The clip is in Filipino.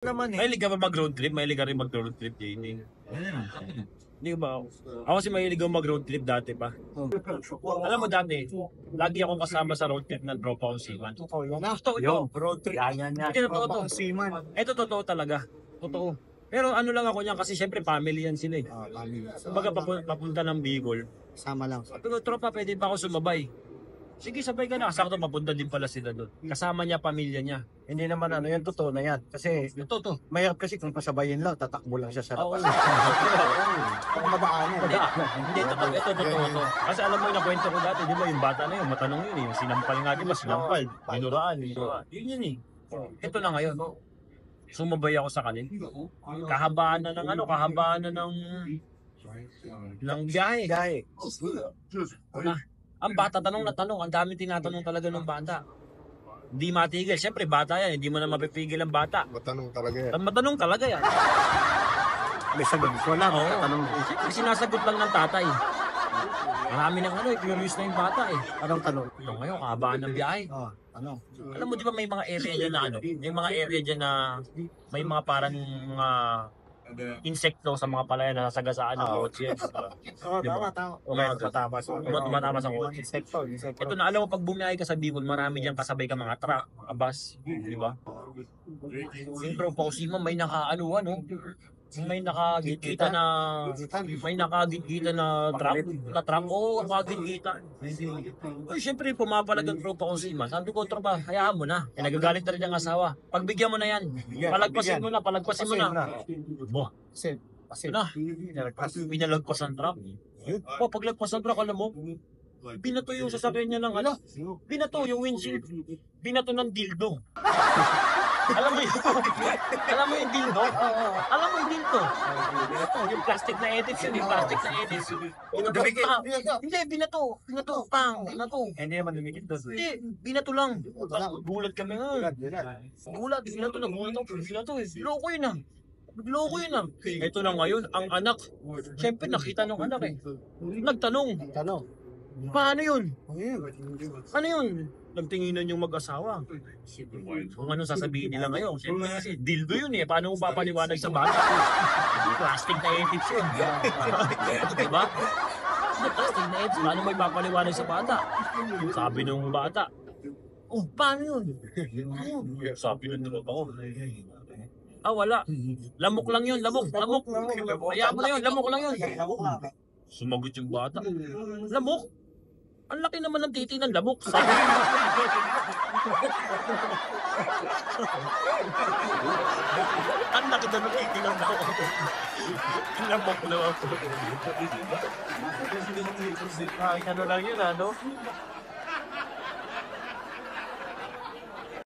Naman eh. Mahilig ka ba mag-road trip? Mahilig ka rin mag-road trip, JD? Hindi ba ako? Ako kasi mahilig ako mag-road trip dati pa. Alam mo dati, lagi akong kasama sa road trip ng tropa kong Seaman. Totoo ito. Road trip. Yan. Ito totoo to. Seaman. Ito totoo talaga. Totoo. Pero ano lang ako niyan kasi syempre family yan sila eh. Kumbaga papunta ng Bicol. Sama lang. Pero tropa, pwede ba ako sumabay? Sige, sabay ka na. Sakto, mapunta din pala sila doon. Kasama niya, pamilya niya. Hindi naman ano yan, totoo na yan. Kasi Totoo. mahirap kasi kung pasabayin lang, tatakbo lang siya sa Oo. harapan. Kung madaanan. Hindi, ito totoo. Kasi alam mo yung nakwento ko dati, di ba yung bata na yun, matanong yun eh. Yung sinampal nga, di ba? Sinampal. Binuraan. Yun eh. Ito na ngayon. Sumabay ako sa kanil. Kahabaan na ng biyahe. Gahe. Ang bata tanong na tanong, ang dami tinatanong talaga ng bata. Hindi matigil. Siyempre, bata yan. Hindi mo na mapipigil ang bata. Matanong talaga yan. Matanong talaga yan. May sagot ko lang. Oo. Tanong, Siyempre, sinasagot lang ng tatay. Marami ng curious na yung bata eh. anong tanong? Ito ngayon, kahabaan ng biyahe. Ano? Alam mo, di ba may mga area dyan na may mga area dyan na may mga parang mga insekto sa mga palayan na nasagasaan ng kotse. Diba? Tama. Matamas ang kotse. Insekto. Ito na, alam mo, pag bumiyahe ka sa Bicol, marami dyan kasabay ka mga truck, mga bus, di ba? Yung tropa ko si Ma'am, may may nakagitgita na truck. Oo, nakagitgita. Ay, syempre, pumapalag ang tropa ko si Ma'am. Sabi ko, tropa, hayaan mo na. Eh, nagagalit na rin ang asawa. Pagbigyan mo na yan. Palagpasin mo na. Bo, Kasi na. Pinalagpas ang truck. Paglagpas ang truck, alam mo, binato yung sasakyan niya ng binato yung windshield. Binato ng dildo. Alam mo yung dildo? Alam mo yung dildo? Yung plastic na edits yun, Hindi, binato. hindi naman lumikit doon. Hindi, binato lang. Gulat kami nga. Binato eh. Loko yun ah. Ito na ngayon, ang anak. Siyempre nakita nung anak eh. Nagtanong. Tanong. Paano yun? Ano yun? Nagtinginan yung mag-asawa. Kung ano sasabihin nila ngayon. Siyempre kasi dildo yun eh. Paano mo papaliwanag sa bata? Plastic na edits yun. Diba? Plastic na edits. Paano mo ipapaliwanag sa bata? Sabi nung bata. Oh, paano yun? Sabi ng tropa ko. Wala. Lamok lang yun. Lamok. Hayaan mo na yun. Lamok lang yun. Sumagot yung bata. Lamok? Ang laki naman ng titi ng lamok. Ang laki na ng titi ng lamok. Lamok na ako. Ano lang yun, ano?